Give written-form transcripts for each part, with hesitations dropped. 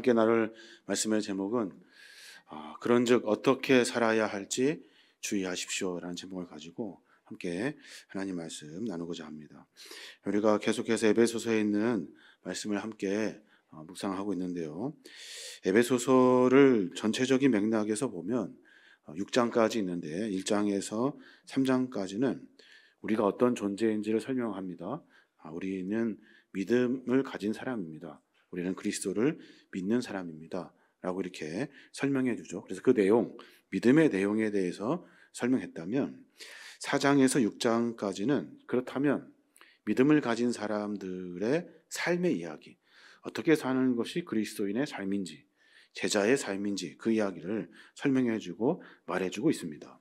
함께 나눌 말씀의 제목은 그런즉 어떻게 살아야 할지 주의하십시오라는 제목을 가지고 함께 하나님 말씀 나누고자 합니다. 우리가 계속해서 에베소서에 있는 말씀을 함께 묵상하고 있는데요. 에베소서를 전체적인 맥락에서 보면 6장까지 있는데 1장에서 3장까지는 우리가 어떤 존재인지를 설명합니다. 우리는 믿음을 가진 사람입니다. 우리는 그리스도를 믿는 사람입니다. 라고 이렇게 설명해 주죠. 그래서 그 내용, 믿음의 내용에 대해서 설명했다면 4장에서 6장까지는 그렇다면 믿음을 가진 사람들의 삶의 이야기, 어떻게 사는 것이 그리스도인의 삶인지, 제자의 삶인지 그 이야기를 설명해 주고 말해 주고 있습니다.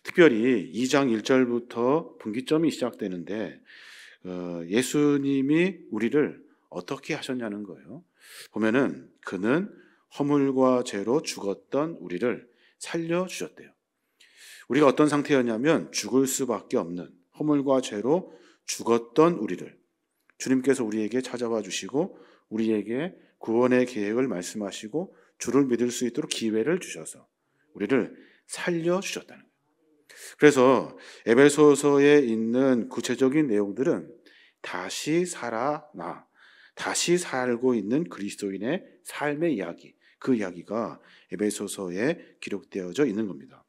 특별히 2장 1절부터 분기점이 시작되는데 예수님이 우리를 어떻게 하셨냐는 거예요. 보면은 그는 허물과 죄로 죽었던 우리를 살려주셨대요. 우리가 어떤 상태였냐면 죽을 수밖에 없는 허물과 죄로 죽었던 우리를 주님께서 우리에게 찾아와 주시고 우리에게 구원의 계획을 말씀하시고 주를 믿을 수 있도록 기회를 주셔서 우리를 살려주셨다는 거예요. 그래서 에베소서에 있는 구체적인 내용들은 다시 살아나, 다시 살고 있는 그리스도인의 삶의 이야기, 그 이야기가 에베소서에 기록되어져 있는 겁니다.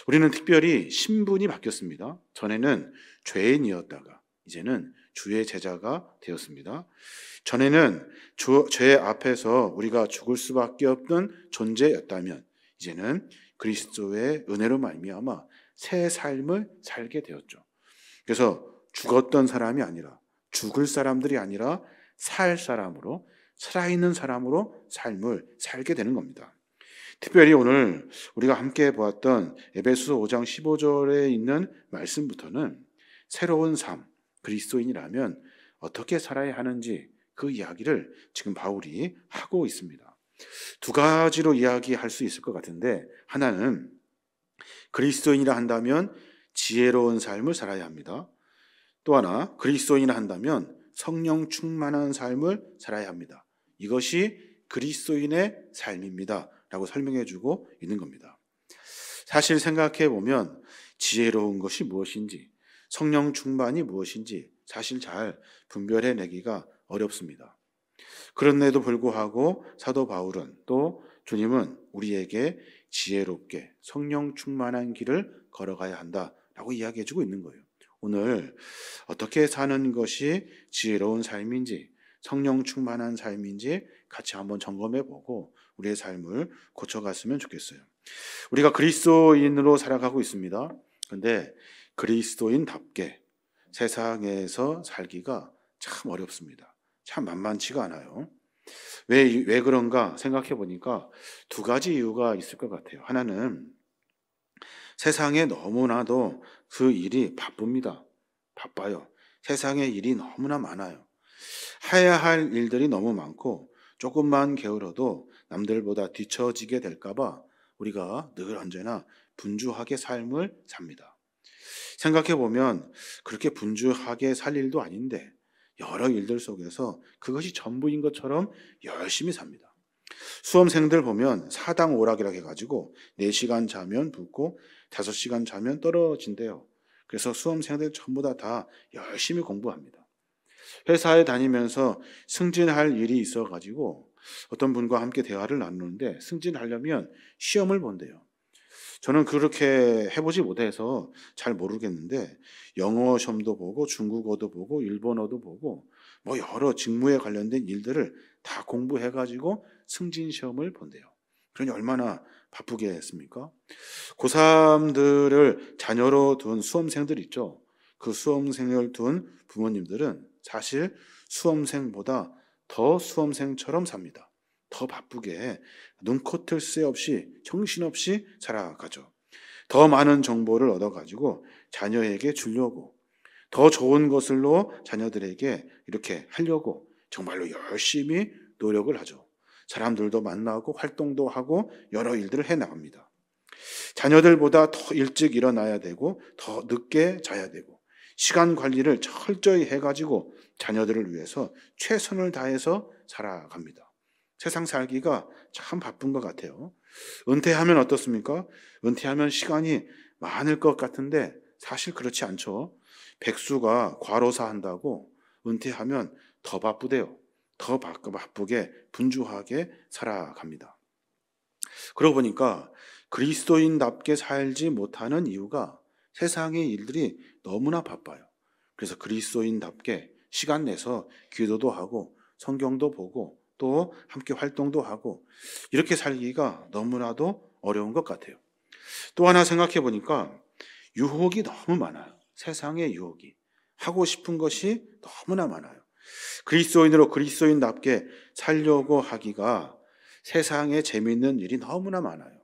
우리는 특별히 신분이 바뀌었습니다. 전에는 죄인이었다가 이제는 주의 제자가 되었습니다. 전에는 죄 앞에서 우리가 죽을 수밖에 없는 존재였다면 이제는 그리스도의 은혜로 말미암아 새 삶을 살게 되었죠. 그래서 죽었던 사람이 아니라 죽을 사람들이 아니라 살 사람으로 살아있는 사람으로 삶을 살게 되는 겁니다. 특별히 오늘 우리가 함께 보았던 에베소서 5장 15절에 있는 말씀부터는 새로운 삶, 그리스도인이라면 어떻게 살아야 하는지 그 이야기를 지금 바울이 하고 있습니다. 두 가지로 이야기할 수 있을 것 같은데 하나는 그리스도인이라 한다면 지혜로운 삶을 살아야 합니다. 또 하나 그리스도인이라 한다면 성령 충만한 삶을 살아야 합니다. 이것이 그리스도인의 삶입니다. 라고 설명해 주고 있는 겁니다. 사실 생각해 보면 지혜로운 것이 무엇인지 성령 충만이 무엇인지 사실 잘 분별해 내기가 어렵습니다. 그런데도 불구하고 사도 바울은 또 주님은 우리에게 지혜롭게 성령 충만한 길을 걸어가야 한다라고 이야기해 주고 있는 거예요. 오늘 어떻게 사는 것이 지혜로운 삶인지 성령 충만한 삶인지 같이 한번 점검해 보고 우리의 삶을 고쳐갔으면 좋겠어요. 우리가 그리스도인으로 살아가고 있습니다. 그런데 그리스도인답게 세상에서 살기가 참 어렵습니다. 참 만만치가 않아요. 왜 그런가 생각해 보니까 두 가지 이유가 있을 것 같아요. 하나는 세상에 너무나도 그 일이 바쁩니다. 바빠요. 세상에 일이 너무나 많아요. 해야 할 일들이 너무 많고 조금만 게으러도 남들보다 뒤처지게 될까봐 우리가 늘 언제나 분주하게 삶을 삽니다. 생각해 보면 그렇게 분주하게 살 일도 아닌데 여러 일들 속에서 그것이 전부인 것처럼 열심히 삽니다. 수험생들 보면 사당 오락이라고 해가지고 4시간 자면 붙고 5시간 자면 떨어진대요. 그래서 수험생들 전부 다 열심히 공부합니다. 회사에 다니면서 승진할 일이 있어가지고 어떤 분과 함께 대화를 나누는데 승진하려면 시험을 본대요. 저는 그렇게 해보지 못해서 잘 모르겠는데 영어 시험도 보고 중국어도 보고 일본어도 보고 뭐 여러 직무에 관련된 일들을 다 공부해가지고 승진 시험을 본대요. 그러니 얼마나 바쁘게 했습니까? 고3들을 자녀로 둔 수험생들 있죠. 그 수험생을 둔 부모님들은 사실 수험생보다 더 수험생처럼 삽니다. 더 바쁘게 눈코뜰 새 없이 정신없이 살아가죠. 더 많은 정보를 얻어가지고 자녀에게 주려고 더 좋은 것을로 자녀들에게 이렇게 하려고 정말로 열심히 노력을 하죠. 사람들도 만나고 활동도 하고 여러 일들을 해나갑니다. 자녀들보다 더 일찍 일어나야 되고 더 늦게 자야 되고 시간 관리를 철저히 해가지고 자녀들을 위해서 최선을 다해서 살아갑니다. 세상 살기가 참 바쁜 것 같아요. 은퇴하면 어떻습니까? 은퇴하면 시간이 많을 것 같은데 사실 그렇지 않죠. 백수가 과로사 한다고 은퇴하면 더 바쁘대요. 더 바쁘게 분주하게 살아갑니다. 그러고 보니까 그리스도인답게 살지 못하는 이유가 세상의 일들이 너무나 바빠요. 그래서 그리스도인답게 시간 내서 기도도 하고 성경도 보고 또 함께 활동도 하고 이렇게 살기가 너무나도 어려운 것 같아요. 또 하나 생각해 보니까 유혹이 너무 많아요. 세상의 유혹이. 하고 싶은 것이 너무나 많아요. 그리스도인으로 그리스도인답게 살려고 하기가 세상에 재미있는 일이 너무나 많아요.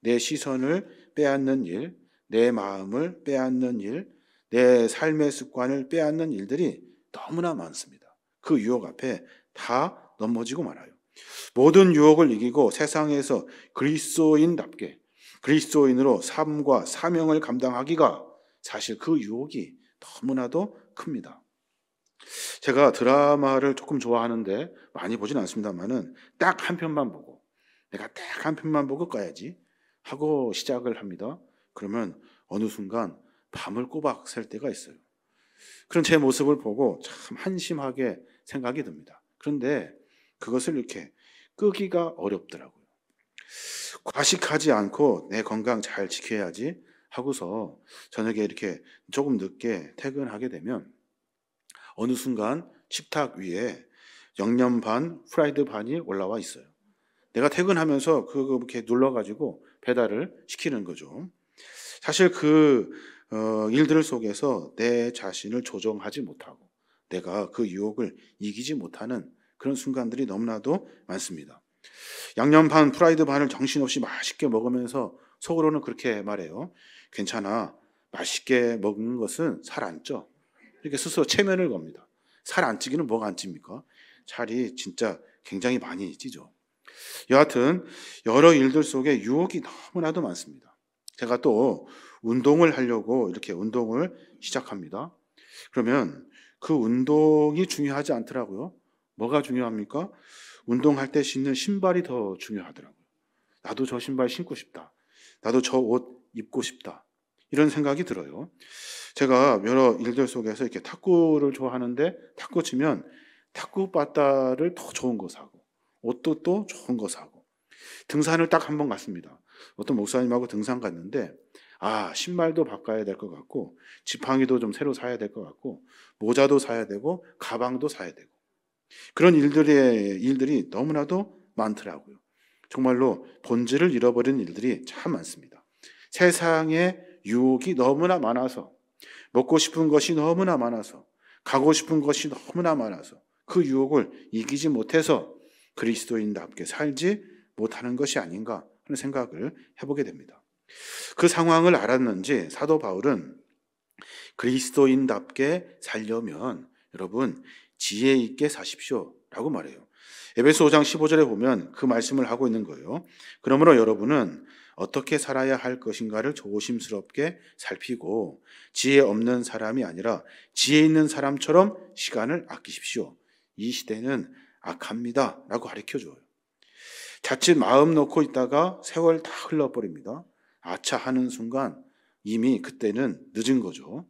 내 시선을 빼앗는 일, 내 마음을 빼앗는 일, 내 삶의 습관을 빼앗는 일들이 너무나 많습니다. 그 유혹 앞에 다 넘어지고 말아요. 모든 유혹을 이기고 세상에서 그리스도인답게 그리스도인으로 삶과 사명을 감당하기가 사실 그 유혹이 너무나도 큽니다. 제가 드라마를 조금 좋아하는데 많이 보진 않습니다만은 딱 한 편만 보고 내가 딱 한 편만 보고 꺼야지 하고 시작을 합니다. 그러면 어느 순간 밤을 꼬박 샐 때가 있어요. 그런 제 모습을 보고 참 한심하게 생각이 듭니다. 그런데 그것을 이렇게 끄기가 어렵더라고요. 과식하지 않고 내 건강 잘 지켜야지 하고서 저녁에 이렇게 조금 늦게 퇴근하게 되면 어느 순간 식탁 위에 양념 반, 프라이드 반이 올라와 있어요. 내가 퇴근하면서 그거 이렇게 눌러가지고 배달을 시키는 거죠. 사실 그 일들 속에서 내 자신을 조정하지 못하고 내가 그 유혹을 이기지 못하는 그런 순간들이 너무나도 많습니다. 양념 반, 프라이드 반을 정신없이 맛있게 먹으면서 속으로는 그렇게 말해요. 괜찮아. 맛있게 먹는 것은 살 안 쪄. 이렇게 스스로 체면을 겁니다. 살 안 찌기는 뭐가 안 찝니까? 살이 진짜 굉장히 많이 찌죠. 여하튼 여러 일들 속에 유혹이 너무나도 많습니다. 제가 또 운동을 하려고 이렇게 운동을 시작합니다. 그러면 그 운동이 중요하지 않더라고요. 뭐가 중요합니까? 운동할 때 신는 신발이 더 중요하더라고요. 나도 저 신발 신고 싶다. 나도 저 옷 입고 싶다. 이런 생각이 들어요. 제가 여러 일들 속에서 이렇게 탁구를 좋아하는데 탁구 치면 탁구 바따를 더 좋은 거 사고 옷도 또 좋은 거 사고 등산을 딱 한 번 갔습니다. 어떤 목사님하고 등산 갔는데 신발도 바꿔야 될 것 같고 지팡이도 좀 새로 사야 될 것 같고 모자도 사야 되고 가방도 사야 되고 그런 일들이 너무나도 많더라고요. 정말로 본질을 잃어버린 일들이 참 많습니다. 세상에 유혹이 너무나 많아서 먹고 싶은 것이 너무나 많아서 가고 싶은 것이 너무나 많아서 그 유혹을 이기지 못해서 그리스도인답게 살지 못하는 것이 아닌가 하는 생각을 해보게 됩니다. 그 상황을 알았는지 사도 바울은 그리스도인답게 살려면 여러분 지혜 있게 사십시오 라고 말해요. 에베소 5장 15절에 보면 그 말씀을 하고 있는 거예요. 그러므로 여러분은 어떻게 살아야 할 것인가를 조심스럽게 살피고 지혜 없는 사람이 아니라 지혜 있는 사람처럼 시간을 아끼십시오. 이 시대는 악합니다 라고 가르쳐줘요. 자칫 마음 놓고 있다가 세월 다 흘러버립니다. 아차 하는 순간 이미 그때는 늦은 거죠.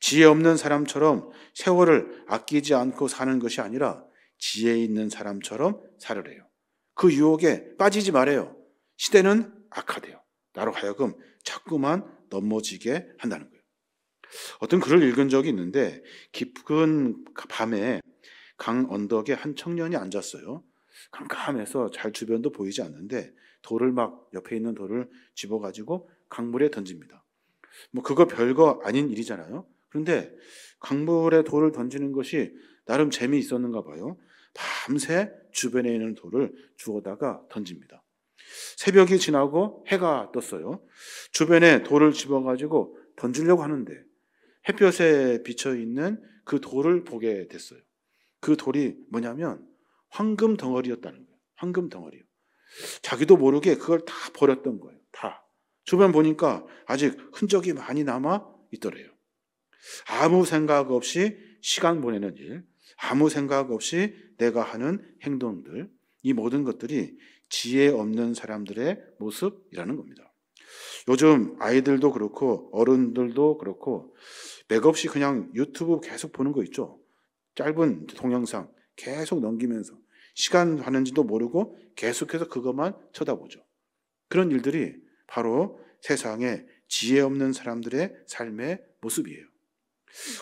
지혜 없는 사람처럼 세월을 아끼지 않고 사는 것이 아니라 지혜 있는 사람처럼 살으래요. 그 유혹에 빠지지 말아요. 시대는 악하대요. 나로 하여금 자꾸만 넘어지게 한다는 거예요. 어떤 글을 읽은 적이 있는데 깊은 밤에 강 언덕에 한 청년이 앉았어요. 깜깜해서 잘 주변도 보이지 않는데 돌을 막 옆에 있는 돌을 집어가지고 강물에 던집니다. 그거 별거 아닌 일이잖아요. 그런데 강물에 돌을 던지는 것이 나름 재미있었는가 봐요. 밤새 주변에 있는 돌을 주워다가 던집니다. 새벽이 지나고 해가 떴어요. 주변에 돌을 집어가지고 던지려고 하는데 햇볕에 비쳐있는 그 돌을 보게 됐어요. 그 돌이 뭐냐면 황금 덩어리였다는 거예요. 황금 덩어리요. 자기도 모르게 그걸 다 버렸던 거예요. 다. 주변 보니까 아직 흔적이 많이 남아 있더래요. 아무 생각 없이 시간 보내는 일, 아무 생각 없이 내가 하는 행동들, 이 모든 것들이 지혜 없는 사람들의 모습이라는 겁니다. 요즘 아이들도 그렇고 어른들도 그렇고 맥없이 그냥 유튜브 계속 보는 거 있죠. 짧은 동영상 계속 넘기면서 시간 가는지도 모르고 계속해서 그것만 쳐다보죠. 그런 일들이 바로 세상에 지혜 없는 사람들의 삶의 모습이에요.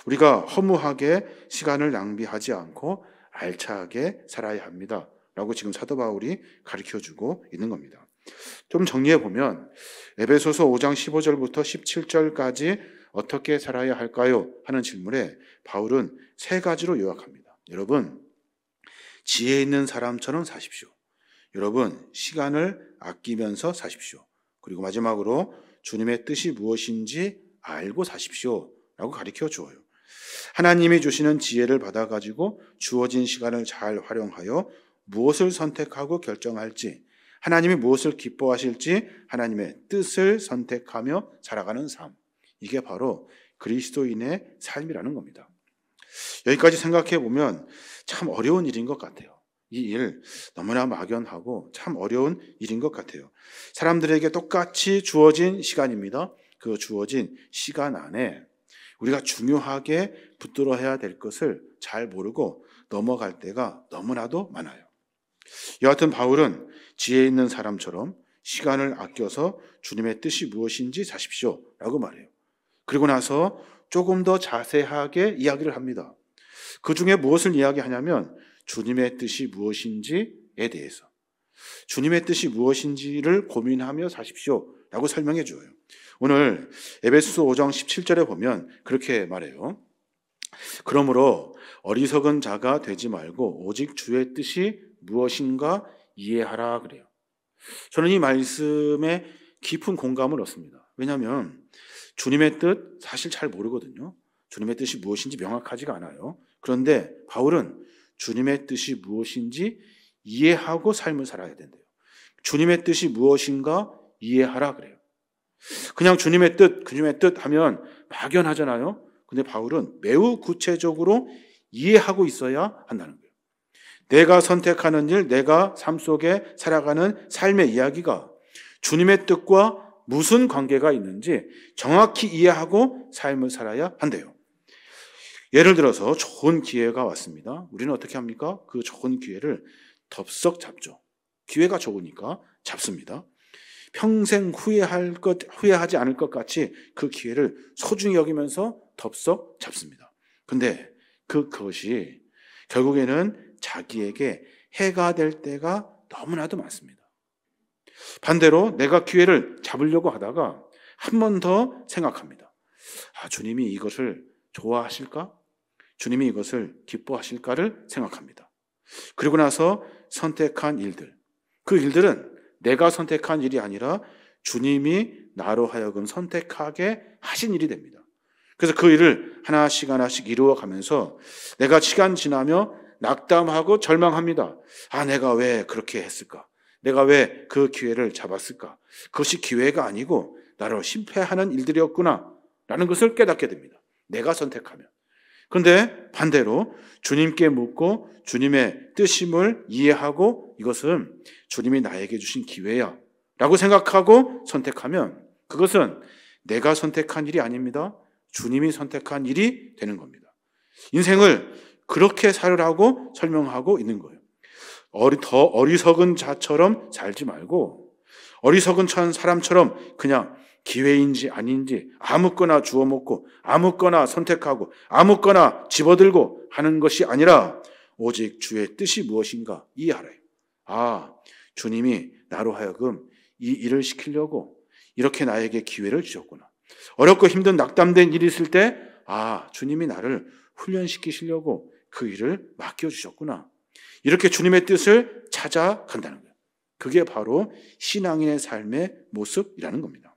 우리가 허무하게 시간을 낭비하지 않고 알차게 살아야 합니다. 라고 지금 사도 바울이 가르쳐주고 있는 겁니다. 좀 정리해 보면 에베소서 5장 15절부터 17절까지 어떻게 살아야 할까요? 하는 질문에 바울은 세 가지로 요약합니다. 여러분, 지혜 있는 사람처럼 사십시오. 여러분, 시간을 아끼면서 사십시오. 그리고 마지막으로 주님의 뜻이 무엇인지 알고 사십시오. 라고 가르쳐 주어요. 하나님이 주시는 지혜를 받아가지고 주어진 시간을 잘 활용하여 무엇을 선택하고 결정할지, 하나님이 무엇을 기뻐하실지 하나님의 뜻을 선택하며 살아가는 삶. 이게 바로 그리스도인의 삶이라는 겁니다. 여기까지 생각해 보면 참 어려운 일인 것 같아요. 이 일 너무나 막연하고 참 어려운 일인 것 같아요. 사람들에게 똑같이 주어진 시간입니다. 그 주어진 시간 안에 우리가 중요하게 붙들어야 될 것을 잘 모르고 넘어갈 때가 너무나도 많아요. 여하튼 바울은 지혜 있는 사람처럼 시간을 아껴서 주님의 뜻이 무엇인지 사십시오 라고 말해요. 그리고 나서 조금 더 자세하게 이야기를 합니다. 그 중에 무엇을 이야기하냐면 주님의 뜻이 무엇인지에 대해서, 주님의 뜻이 무엇인지를 고민하며 사십시오 라고 설명해 줘요. 오늘 에베소서 5장 17절에 보면 그렇게 말해요. 그러므로 어리석은 자가 되지 말고 오직 주의 뜻이 무엇인가 이해하라 그래요. 저는 이 말씀에 깊은 공감을 얻습니다. 왜냐하면 주님의 뜻 사실 잘 모르거든요. 주님의 뜻이 무엇인지 명확하지가 않아요. 그런데 바울은 주님의 뜻이 무엇인지 이해하고 삶을 살아야 된대요. 주님의 뜻이 무엇인가 이해하라 그래요. 그냥 주님의 뜻 하면 막연하잖아요. 근데 바울은 매우 구체적으로 이해하고 있어야 한다는 거예요. 내가 선택하는 일, 내가 삶 속에 살아가는 삶의 이야기가 주님의 뜻과 무슨 관계가 있는지 정확히 이해하고 삶을 살아야 한대요. 예를 들어서 좋은 기회가 왔습니다. 우리는 어떻게 합니까? 그 좋은 기회를 덥석 잡죠. 기회가 좋으니까 잡습니다. 평생 후회하지 않을 것 같이 그 기회를 소중히 여기면서 덥석 잡습니다. 근데 그것이 결국에는 자기에게 해가 될 때가 너무나도 많습니다. 반대로 내가 기회를 잡으려고 하다가 한 번 더 생각합니다. 주님이 이것을 좋아하실까? 주님이 이것을 기뻐하실까를 생각합니다. 그리고 나서 선택한 일들, 그 일들은 내가 선택한 일이 아니라 주님이 나로 하여금 선택하게 하신 일이 됩니다. 그래서 그 일을 하나씩 이루어가면서 내가 시간 지나며 낙담하고 절망합니다. 내가 왜 그렇게 했을까? 내가 왜 그 기회를 잡았을까? 그것이 기회가 아니고 나로 실패하는 일들이었구나 라는 것을 깨닫게 됩니다. 내가 선택하면. 그런데 반대로 주님께 묻고 주님의 뜻임을 이해하고 이것은 주님이 나에게 주신 기회야 라고 생각하고 선택하면 그것은 내가 선택한 일이 아닙니다. 주님이 선택한 일이 되는 겁니다. 인생을 그렇게 살으라고 설명하고 있는 거예요. 더 어리석은 자처럼 살지 말고 어리석은 사람처럼 그냥 기회인지 아닌지 아무거나 주워 먹고 아무거나 선택하고 아무거나 집어들고 하는 것이 아니라 오직 주의 뜻이 무엇인가 이해하래요. 주님이 나로 하여금 이 일을 시키려고 이렇게 나에게 기회를 주셨구나. 어렵고 힘든 낙담된 일이 있을 때 주님이 나를 훈련시키시려고 그 일을 맡겨주셨구나. 이렇게 주님의 뜻을 찾아간다는 거예요. 그게 바로 신앙인의 삶의 모습이라는 겁니다.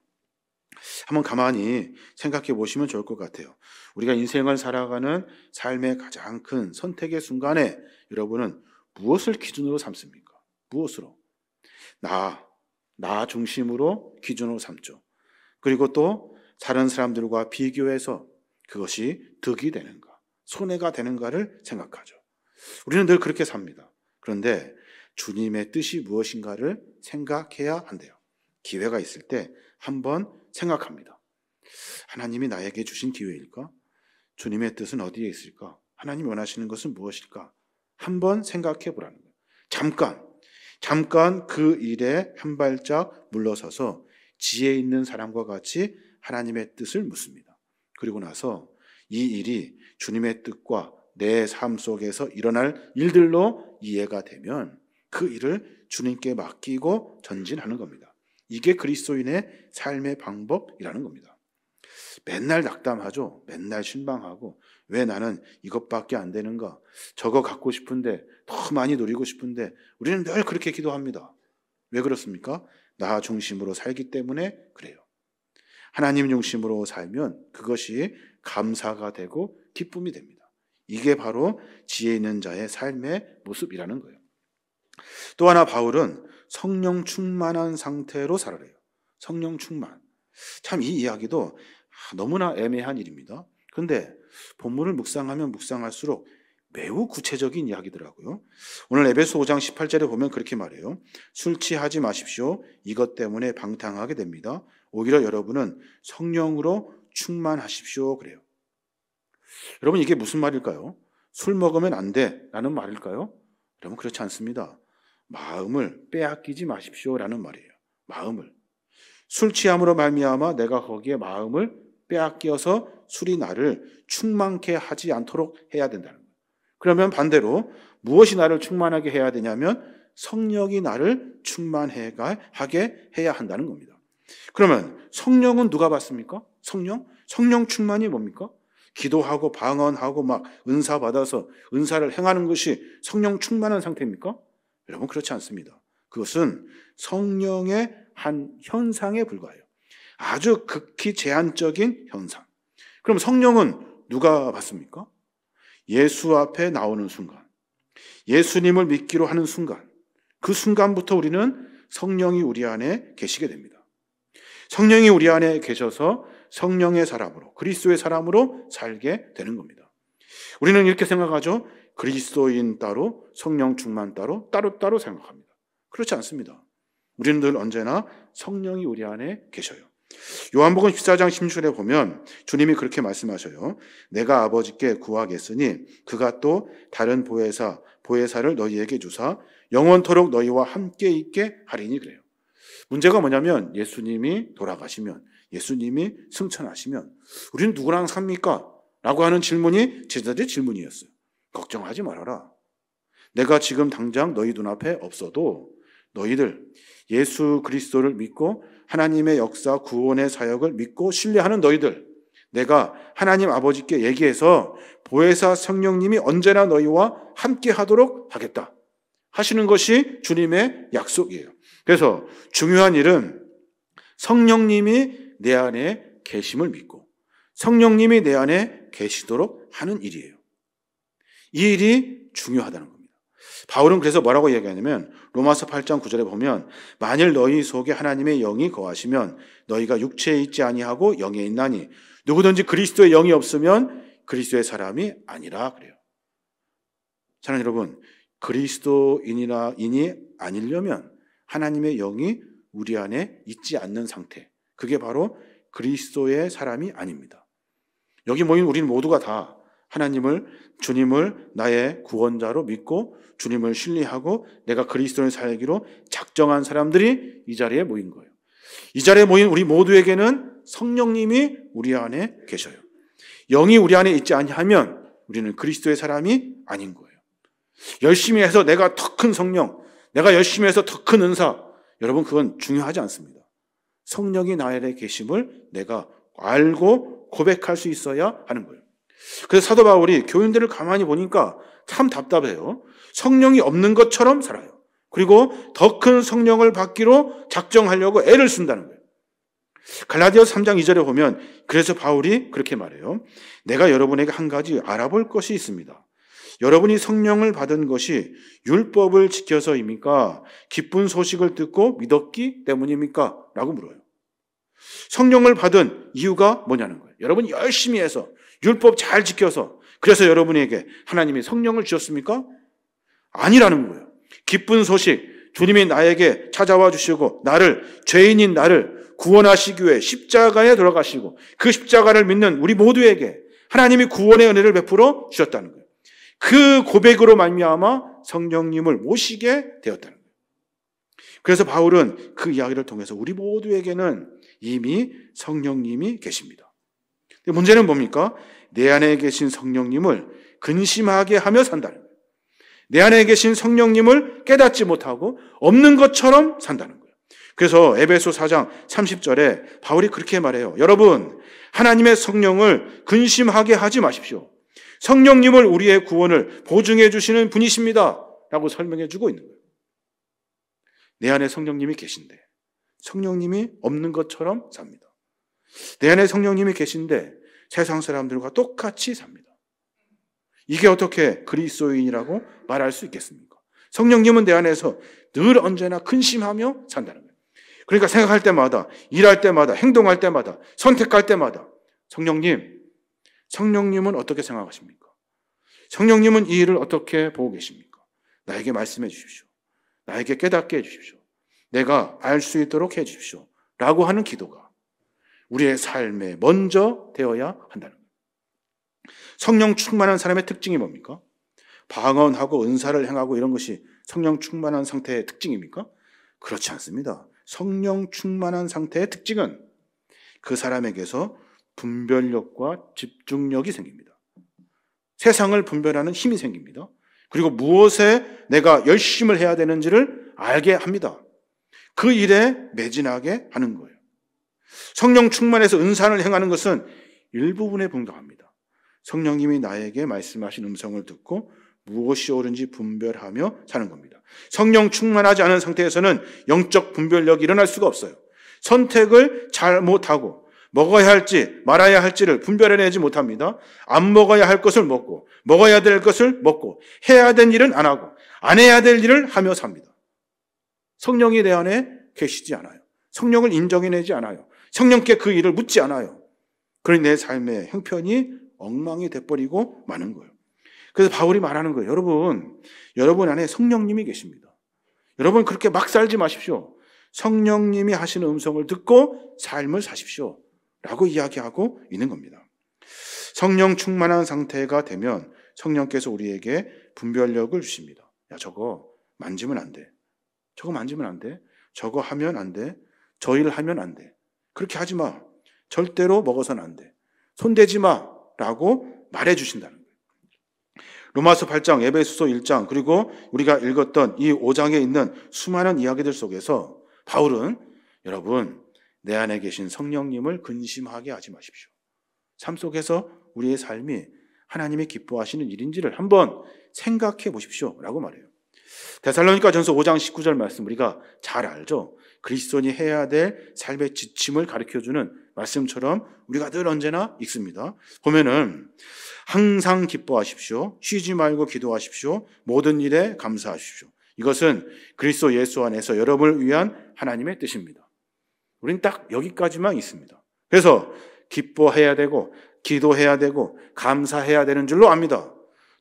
한번 가만히 생각해 보시면 좋을 것 같아요. 우리가 인생을 살아가는 삶의 가장 큰 선택의 순간에 여러분은 무엇을 기준으로 삼습니까? 무엇으로? 나 중심으로 기준으로 삼죠. 그리고 또 다른 사람들과 비교해서 그것이 득이 되는가, 손해가 되는가를 생각하죠. 우리는 늘 그렇게 삽니다. 그런데 주님의 뜻이 무엇인가를 생각해야 한대요. 기회가 있을 때 한번 생각합니다. 하나님이 나에게 주신 기회일까? 주님의 뜻은 어디에 있을까? 하나님이 원하시는 것은 무엇일까? 한번 생각해 보라는 거예요. 잠깐 그 일에 한 발짝 물러서서 지혜 있는 사람과 같이 하나님의 뜻을 묻습니다. 그리고 나서 이 일이 주님의 뜻과 내 삶 속에서 일어날 일들로 이해가 되면 그 일을 주님께 맡기고 전진하는 겁니다. 이게 그리스도인의 삶의 방법이라는 겁니다. 맨날 낙담하죠. 맨날 실망하고 왜 나는 이것밖에 안 되는가? 저거 갖고 싶은데 더 많이 누리고 싶은데 우리는 늘 그렇게 기도합니다. 왜 그렇습니까? 나 중심으로 살기 때문에 그래요. 하나님 중심으로 살면 그것이 감사가 되고 기쁨이 됩니다. 이게 바로 지혜 있는 자의 삶의 모습이라는 거예요. 또 하나 바울은 성령 충만한 상태로 살아래요. 성령 충만. 참 이 이야기도 너무나 애매한 일입니다. 그런데 본문을 묵상하면 묵상할수록 매우 구체적인 이야기더라고요. 오늘 에베소 5장 18절에 보면 그렇게 말해요. 술 취하지 마십시오. 이것 때문에 방탕하게 됩니다. 오히려 여러분은 성령으로 충만하십시오. 그래요. 여러분 이게 무슨 말일까요? 술 먹으면 안 돼 라는 말일까요? 여러분 그렇지 않습니다. 마음을 빼앗기지 마십시오라는 말이에요. 마음을. 술 취함으로 말미암아 내가 거기에 마음을 빼앗겨서 술이 나를 충만케 하지 않도록 해야 된다는 거예요. 그러면 반대로 무엇이 나를 충만하게 해야 되냐면 성령이 나를 충만하게 해야 한다는 겁니다. 그러면 성령은 누가 받습니까? 성령 충만이 뭡니까? 기도하고 방언하고 막 은사 받아서 은사를 행하는 것이 성령 충만한 상태입니까? 여러분 그렇지 않습니다. 그것은 성령의 한 현상에 불과해요. 아주 극히 제한적인 현상. 그럼 성령은 누가 받습니까? 예수 앞에 나오는 순간, 예수님을 믿기로 하는 순간, 그 순간부터 우리는 성령이 우리 안에 계시게 됩니다. 성령이 우리 안에 계셔서 성령의 사람으로, 그리스도의 사람으로 살게 되는 겁니다. 우리는 이렇게 생각하죠. 그리스도인 따로, 성령 충만 따로, 따로따로 생각합니다. 그렇지 않습니다. 우리는 늘 언제나 성령이 우리 안에 계셔요. 요한복음 14장 16절에 보면 주님이 그렇게 말씀하셔요. 내가 아버지께 구하겠으니 그가 또 다른 보혜사를 너희에게 주사 영원토록 너희와 함께 있게 하리니 그래요. 문제가 뭐냐면 예수님이 돌아가시면, 예수님이 승천하시면 우리는 누구랑 삽니까? 라고 하는 질문이 제자들의 질문이었어요. 걱정하지 말아라. 내가 지금 당장 너희 눈앞에 없어도 너희들 예수 그리스도를 믿고 하나님의 역사 구원의 사역을 믿고 신뢰하는 너희들, 내가 하나님 아버지께 얘기해서 보혜사 성령님이 언제나 너희와 함께 하도록 하겠다 하시는 것이 주님의 약속이에요. 그래서 중요한 일은 성령님이 내 안에 계심을 믿고 성령님이 내 안에 계시도록 하는 일이에요. 이 일이 중요하다는 겁니다. 바울은 그래서 뭐라고 얘기하냐면 로마서 8장 9절에 보면 만일 너희 속에 하나님의 영이 거하시면 너희가 육체에 있지 아니하고 영에 있나니 누구든지 그리스도의 영이 없으면 그리스도의 사람이 아니라 그래요. 사랑하는 여러분, 그리스도인이 아니려면 하나님의 영이 우리 안에 있지 않는 상태, 그게 바로 그리스도의 사람이 아닙니다. 여기 모인 우리는 모두가 다 주님을 나의 구원자로 믿고 주님을 신뢰하고 내가 그리스도를 살기로 작정한 사람들이 이 자리에 모인 거예요. 이 자리에 모인 우리 모두에게는 성령님이 우리 안에 계셔요. 영이 우리 안에 있지 아니하면 우리는 그리스도의 사람이 아닌 거예요. 열심히 해서 내가 더 큰 성령, 내가 열심히 해서 더 큰 은사, 여러분 그건 중요하지 않습니다. 성령이 나에 계심을 내가 알고 고백할 수 있어야 하는 거예요. 그래서 사도 바울이 교인들을 가만히 보니까 참 답답해요. 성령이 없는 것처럼 살아요. 그리고 더 큰 성령을 받기로 작정하려고 애를 쓴다는 거예요. 갈라디아서 3장 2절에 보면 그래서 바울이 그렇게 말해요. 내가 여러분에게 한 가지 알아볼 것이 있습니다. 여러분이 성령을 받은 것이 율법을 지켜서입니까? 기쁜 소식을 듣고 믿었기 때문입니까? 라고 물어요. 성령을 받은 이유가 뭐냐는 거예요. 여러분이 열심히 해서 율법 잘 지켜서 그래서 여러분에게 하나님이 성령을 주셨습니까? 아니라는 거예요. 기쁜 소식, 주님이 나에게 찾아와 주시고 죄인인 나를 구원하시기 위해 십자가에 돌아가시고 그 십자가를 믿는 우리 모두에게 하나님이 구원의 은혜를 베풀어 주셨다는 거예요. 그 고백으로 말미암아 성령님을 모시게 되었다는 거예요. 그래서 바울은 그 이야기를 통해서 우리 모두에게는 이미 성령님이 계십니다. 문제는 뭡니까? 내 안에 계신 성령님을 근심하게 하며 산다는 거예요. 내 안에 계신 성령님을 깨닫지 못하고 없는 것처럼 산다는 거예요. 그래서 에베소 4장 30절에 바울이 그렇게 말해요. 여러분, 하나님의 성령을 근심하게 하지 마십시오. 성령님을 우리의 구원을 보증해 주시는 분이십니다. 라고 설명해 주고 있는 거예요. 내 안에 성령님이 계신데 성령님이 없는 것처럼 삽니다. 내 안에 성령님이 계신데 세상 사람들과 똑같이 삽니다. 이게 어떻게 그리스도인이라고 말할 수 있겠습니까? 성령님은 내 안에서 늘 언제나 근심하며 산다는 거예요. 그러니까 생각할 때마다, 일할 때마다, 행동할 때마다, 선택할 때마다 성령님은 어떻게 생각하십니까? 성령님은 이 일을 어떻게 보고 계십니까? 나에게 말씀해 주십시오. 나에게 깨닫게 해 주십시오. 내가 알 수 있도록 해 주십시오. 라고 하는 기도가 우리의 삶에 먼저 되어야 한다는 거예요. 성령 충만한 사람의 특징이 뭡니까? 방언하고 은사를 행하고 이런 것이 성령 충만한 상태의 특징입니까? 그렇지 않습니다. 성령 충만한 상태의 특징은 그 사람에게서 분별력과 집중력이 생깁니다. 세상을 분별하는 힘이 생깁니다. 그리고 무엇에 내가 열심을 해야 되는지를 알게 합니다. 그 일에 매진하게 하는 거예요. 성령 충만해서 은사를 행하는 것은 일부분에 불과합니다. 성령님이 나에게 말씀하신 음성을 듣고 무엇이 옳은지 분별하며 사는 겁니다. 성령 충만하지 않은 상태에서는 영적 분별력이 일어날 수가 없어요. 선택을 잘 못하고 먹어야 할지 말아야 할지를 분별해내지 못합니다. 안 먹어야 할 것을 먹고 먹어야 될 것을 먹고 해야 될 일은 안 하고 안 해야 될 일을 하며 삽니다. 성령이 내 안에 계시지 않아요. 성령을 인정해내지 않아요. 성령께 그 일을 묻지 않아요. 그러니 내 삶의 형편이 엉망이 돼버리고 마는 거예요. 그래서 바울이 말하는 거예요. 여러분 안에 성령님이 계십니다. 여러분 그렇게 막 살지 마십시오. 성령님이 하시는 음성을 듣고 삶을 사십시오. 라고 이야기하고 있는 겁니다. 성령 충만한 상태가 되면 성령께서 우리에게 분별력을 주십니다. 야, 저거 만지면 안 돼. 저거 만지면 안 돼. 저거 하면 안 돼. 저 일 하면 안 돼. 그렇게 하지 마. 절대로 먹어서는 안 돼. 손대지 마. 라고 말해 주신다는 거예요. 로마서 8장, 에베소서 1장, 그리고 우리가 읽었던 이 5장에 있는 수많은 이야기들 속에서 바울은 여러분, 내 안에 계신 성령님을 근심하게 하지 마십시오. 삶 속에서 우리의 삶이 하나님이 기뻐하시는 일인지를 한번 생각해 보십시오. 라고 말해요. 데살로니가전서 5장 19절 말씀 우리가 잘 알죠. 그리스도인이 해야 될 삶의 지침을 가르쳐주는 말씀처럼 우리가 늘 언제나 읽습니다. 보면은 항상 기뻐하십시오. 쉬지 말고 기도하십시오. 모든 일에 감사하십시오. 이것은 그리스도 예수 안에서 여러분을 위한 하나님의 뜻입니다. 우린 딱 여기까지만 있습니다. 그래서 기뻐해야 되고 기도해야 되고 감사해야 되는 줄로 압니다.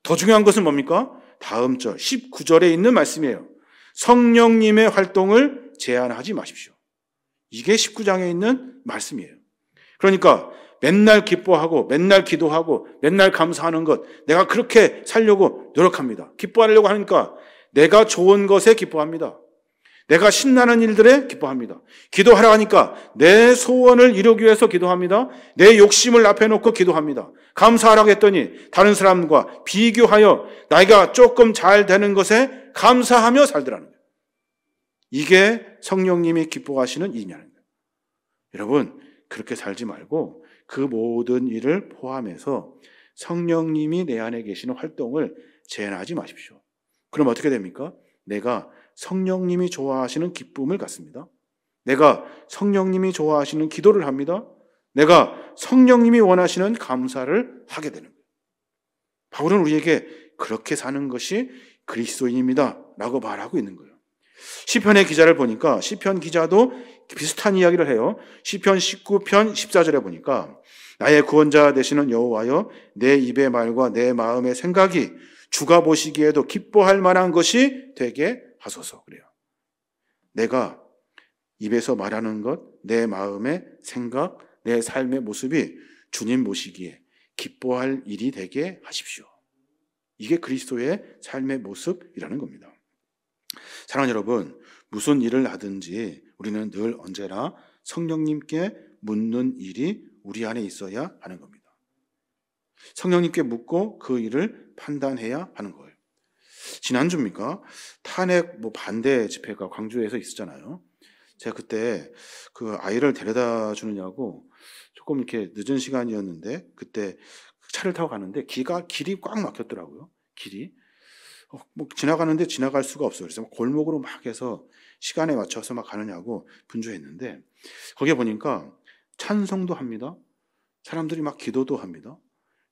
더 중요한 것은 뭡니까? 다음 절 19절에 있는 말씀이에요. 성령님의 활동을 제한하지 마십시오. 이게 19장에 있는 말씀이에요. 그러니까 맨날 기뻐하고 맨날 기도하고 맨날 감사하는 것, 내가 그렇게 살려고 노력합니다. 기뻐하려고 하니까 내가 좋은 것에 기뻐합니다. 내가 신나는 일들에 기뻐합니다. 기도하라 하니까 내 소원을 이루기 위해서 기도합니다. 내 욕심을 앞에 놓고 기도합니다. 감사하라고 했더니 다른 사람과 비교하여 나이가 조금 잘 되는 것에 감사하며 살더라는 거예요. 이게 성령님이 기뻐하시는 일이냐는 거예요. 여러분, 그렇게 살지 말고 그 모든 일을 포함해서 성령님이 내 안에 계시는 활동을 제한하지 마십시오. 그럼 어떻게 됩니까? 내가 성령님이 좋아하시는 기쁨을 갖습니다. 내가 성령님이 좋아하시는 기도를 합니다. 내가 성령님이 원하시는 감사를 하게 되는 거예요. 바울은 우리에게 그렇게 사는 것이 그리스도인입니다 라고 말하고 있는 거예요. 시편의 기자를 보니까 시편 기자도 비슷한 이야기를 해요. 시편 19편 14절에 보니까 나의 구원자 되시는 여호와여 내 입의 말과 내 마음의 생각이 주가 보시기에도 기뻐할 만한 것이 되게 하소서. 그래요. 내가 입에서 말하는 것, 내 마음의 생각, 내 삶의 모습이 주님 보시기에 기뻐할 일이 되게 하십시오. 이게 그리스도의 삶의 모습이라는 겁니다. 사랑하는 여러분, 무슨 일을 하든지 우리는 늘 언제나 성령님께 묻는 일이 우리 안에 있어야 하는 겁니다. 성령님께 묻고 그 일을 판단해야 하는 거예요. 지난주입니까? 탄핵 반대 집회가 광주에서 있었잖아요. 제가 그때 그 아이를 데려다 주느냐고 조금 이렇게 늦은 시간이었는데 그때 차를 타고 가는데 길이 꽉 막혔더라고요. 길이. 지나가는데 지나갈 수가 없어요. 그래서 골목으로 막 해서 시간에 맞춰서 막 가느냐고 분주했는데 거기에 보니까 찬송도 합니다. 사람들이 막 기도도 합니다.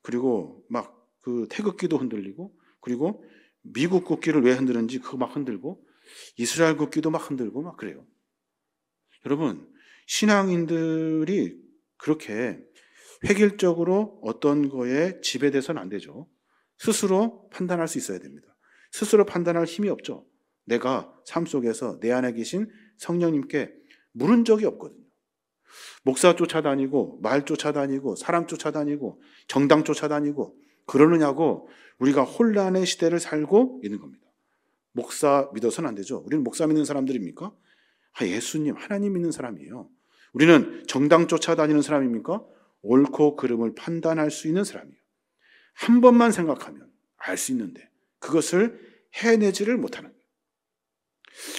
그리고 막 그 태극기도 흔들리고 그리고 미국 국기를 왜 흔드는지 그거 막 흔들고 이스라엘 국기도 막 흔들고 막 그래요. 여러분, 신앙인들이 그렇게 획일적으로 어떤 거에 지배돼서는 안 되죠. 스스로 판단할 수 있어야 됩니다. 스스로 판단할 힘이 없죠. 내가 삶 속에서 내 안에 계신 성령님께 물은 적이 없거든요. 목사 쫓아다니고 말 쫓아다니고 사람 쫓아다니고 정당 쫓아다니고 그러느냐고 우리가 혼란의 시대를 살고 있는 겁니다. 목사 믿어서는 안 되죠. 우리는 목사 믿는 사람들입니까? 예수님, 하나님 믿는 사람이에요. 우리는 정당 쫓아다니는 사람입니까? 옳고 그름을 판단할 수 있는 사람이에요. 한 번만 생각하면 알 수 있는데 그것을 해내지를 못하는 거예요.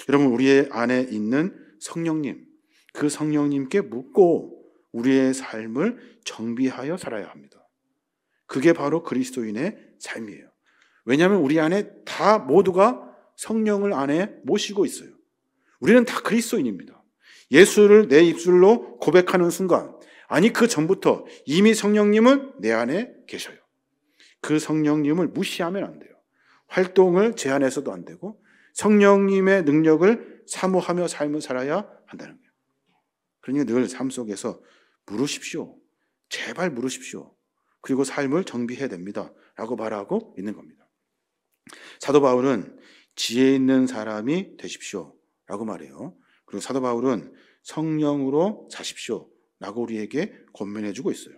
여러분, 우리의 안에 있는 성령님, 그 성령님께 묻고 우리의 삶을 정비하여 살아야 합니다. 그게 바로 그리스도인의 삶이에요. 왜냐하면 우리 안에 다 모두가 성령을 안에 모시고 있어요. 우리는 다 그리스도인입니다. 예수를 내 입술로 고백하는 순간, 아니 그 전부터 이미 성령님은 내 안에 계셔요. 그 성령님을 무시하면 안 돼요. 활동을 제한해서도 안 되고 성령님의 능력을 사모하며 삶을 살아야 한다는 거예요. 그러니까 늘 삶 속에서 물으십시오. 제발 물으십시오. 그리고 삶을 정비해야 됩니다. 라고 말하고 있는 겁니다. 사도 바울은 지혜 있는 사람이 되십시오. 라고 말해요. 그리고 사도 바울은 성령으로 사십시오. 라고 우리에게 권면해주고 있어요.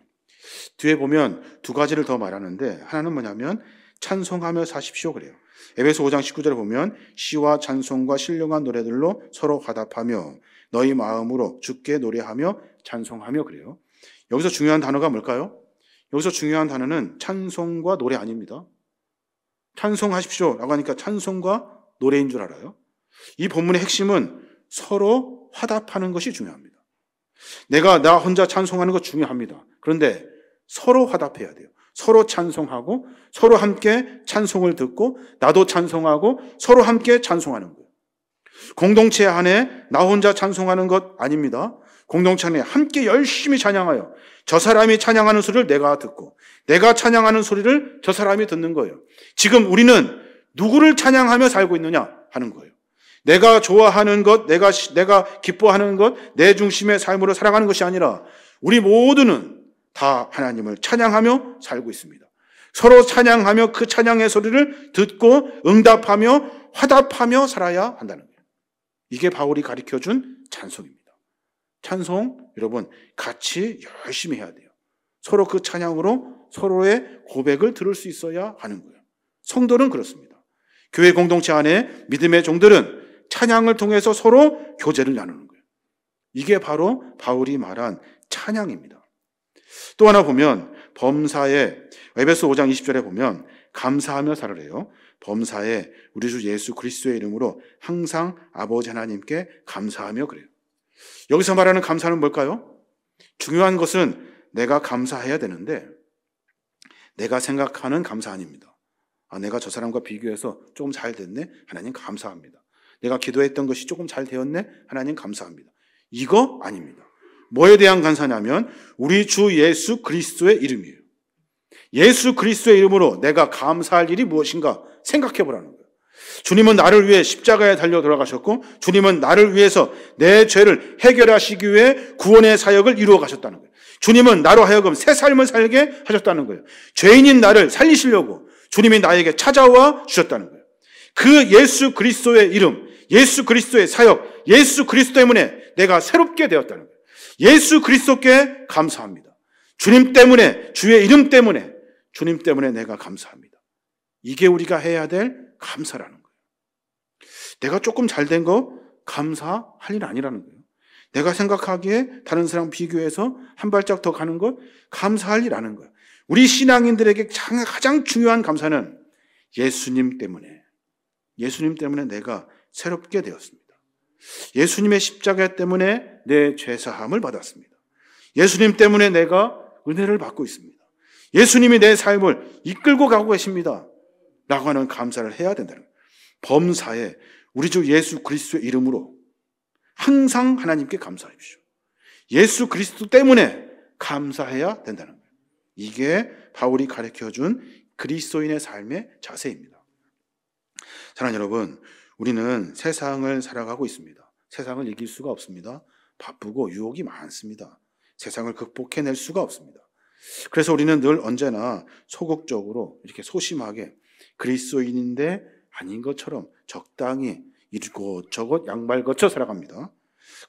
뒤에 보면 두 가지를 더 말하는데 하나는 뭐냐면 찬송하며 사십시오. 그래요. 에베소 5장 19절에 보면 시와 찬송과 신령한 노래들로 서로 화답하며 너희 마음으로 주께 노래하며 찬송하며 그래요. 여기서 중요한 단어가 뭘까요? 여기서 중요한 단어는 찬송과 노래 아닙니다. 찬송하십시오 라고 하니까 찬송과 노래인 줄 알아요. 이 본문의 핵심은 서로 화답하는 것이 중요합니다. 내가 나 혼자 찬송하는 거 중요합니다. 그런데 서로 화답해야 돼요. 서로 찬송하고 서로 함께 찬송을 듣고 나도 찬송하고 서로 함께 찬송하는 거예요. 공동체 안에 나 혼자 찬송하는 것 아닙니다. 공동체 안에 함께 열심히 찬양하여 저 사람이 찬양하는 소리를 내가 듣고 내가 찬양하는 소리를 저 사람이 듣는 거예요. 지금 우리는 누구를 찬양하며 살고 있느냐 하는 거예요. 내가 좋아하는 것, 내가 기뻐하는 것, 내 중심의 삶으로 살아가는 것이 아니라 우리 모두는 다 하나님을 찬양하며 살고 있습니다. 서로 찬양하며 그 찬양의 소리를 듣고 응답하며 화답하며 살아야 한다는 거예요. 이게 바울이 가르쳐준 찬송입니다. 찬송, 여러분 같이 열심히 해야 돼요. 서로 그 찬양으로 서로의 고백을 들을 수 있어야 하는 거예요. 성도는 그렇습니다. 교회 공동체 안에 믿음의 종들은 찬양을 통해서 서로 교제를 나누는 거예요. 이게 바로 바울이 말한 찬양입니다. 또 하나 보면 범사에 에베소 5장 20절에 보면 감사하며 살으래요. 범사에 우리 주 예수 그리스도의 이름으로 항상 아버지 하나님께 감사하며 그래요. 여기서 말하는 감사는 뭘까요? 중요한 것은 내가 감사해야 되는데 내가 생각하는 감사 아닙니다. 내가 저 사람과 비교해서 조금 잘 됐네? 하나님 감사합니다. 내가 기도했던 것이 조금 잘 되었네? 하나님 감사합니다. 이거 아닙니다. 뭐에 대한 감사냐면 우리 주 예수 그리스도의 이름이에요. 예수 그리스도의 이름으로 내가 감사할 일이 무엇인가 생각해 보라는 거예요. 주님은 나를 위해 십자가에 달려 돌아가셨고 주님은 나를 위해서 내 죄를 해결하시기 위해 구원의 사역을 이루어 가셨다는 거예요. 주님은 나로 하여금 새 삶을 살게 하셨다는 거예요. 죄인인 나를 살리시려고 주님이 나에게 찾아와 주셨다는 거예요. 그 예수 그리스도의 이름, 예수 그리스도의 사역, 예수 그리스도 때문에 내가 새롭게 되었다는 거예요. 예수 그리스도께 감사합니다. 주님 때문에, 주의 이름 때문에, 주님 때문에 내가 감사합니다. 이게 우리가 해야 될 감사라는 거예요. 내가 조금 잘된 거 감사할 일 아니라는 거예요. 내가 생각하기에 다른 사람 비교해서 한 발짝 더 가는 것 감사할 일 아는 거예요. 우리 신앙인들에게 가장 중요한 감사는 예수님 때문에 내가 새롭게 되었습니다. 예수님의 십자가 때문에 내 죄사함을 받았습니다. 예수님 때문에 내가 은혜를 받고 있습니다. 예수님이 내 삶을 이끌고 가고 계십니다. 라고 하는 감사를 해야 된다는 거예요. 범사에 우리 주 예수 그리스도의 이름으로 항상 하나님께 감사하십시오. 예수 그리스도 때문에 감사해야 된다는 거예요. 이게 바울이 가르쳐준 그리스도인의 삶의 자세입니다. 사랑하는 여러분, 우리는 세상을 살아가고 있습니다. 세상을 이길 수가 없습니다. 바쁘고 유혹이 많습니다. 세상을 극복해낼 수가 없습니다. 그래서 우리는 늘 언제나 소극적으로 이렇게 소심하게 그리스도인인데 아닌 것처럼 적당히 이곳저곳 양말 거쳐 살아갑니다.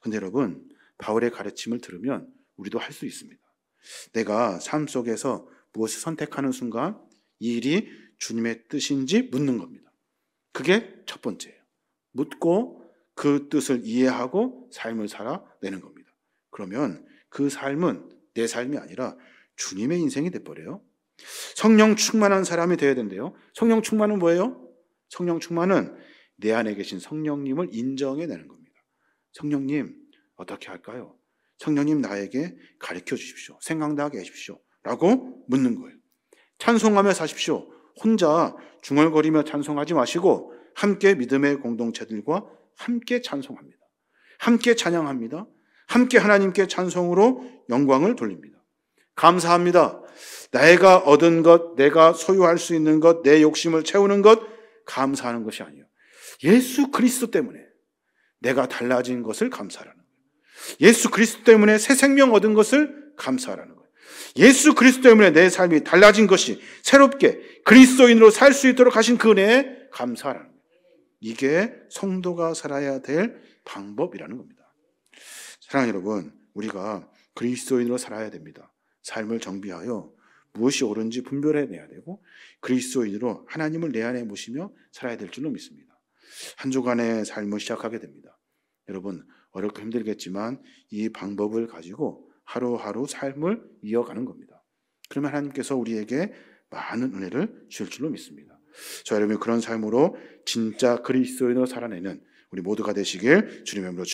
근데 여러분, 바울의 가르침을 들으면 우리도 할 수 있습니다. 내가 삶 속에서 무엇을 선택하는 순간 이 일이 주님의 뜻인지 묻는 겁니다. 그게 첫 번째예요. 묻고 그 뜻을 이해하고 삶을 살아내는 겁니다. 그러면 그 삶은 내 삶이 아니라 주님의 인생이 돼버려요. 성령 충만한 사람이 되어야 된대요. 성령 충만은 뭐예요? 성령 충만은 내 안에 계신 성령님을 인정해내는 겁니다. 성령님 어떻게 할까요? 성령님 나에게 가르쳐 주십시오. 생각나게 해주십시오. 라고 묻는 거예요. 찬송하며 사십시오. 혼자 중얼거리며 찬송하지 마시고 함께 믿음의 공동체들과 함께 찬송합니다. 함께 찬양합니다. 함께 하나님께 찬송으로 영광을 돌립니다. 감사합니다. 내가 얻은 것, 내가 소유할 수 있는 것, 내 욕심을 채우는 것 감사하는 것이 아니에요. 예수 그리스도 때문에 내가 달라진 것을 감사하라는 거예요. 예수 그리스도 때문에 새 생명 얻은 것을 감사하라는 거예요. 예수 그리스도 때문에 내 삶이 달라진 것이 새롭게 그리스도인으로 살 수 있도록 하신 그 은혜에 감사하라는 거예요. 이게 성도가 살아야 될 방법이라는 겁니다. 사랑하는 여러분, 우리가 그리스도인으로 살아야 됩니다. 삶을 정비하여 무엇이 옳은지 분별해내야 되고 그리스도인으로 하나님을 내 안에 모시며 살아야 될 줄로 믿습니다. 한 주간의 삶을 시작하게 됩니다. 여러분, 어렵고 힘들겠지만 이 방법을 가지고 하루하루 삶을 이어가는 겁니다. 그러면 하나님께서 우리에게 많은 은혜를 주실 줄로 믿습니다. 저 여러분이 그런 삶으로 진짜 그리스도인으로 살아내는 우리 모두가 되시길 주님의 이름으로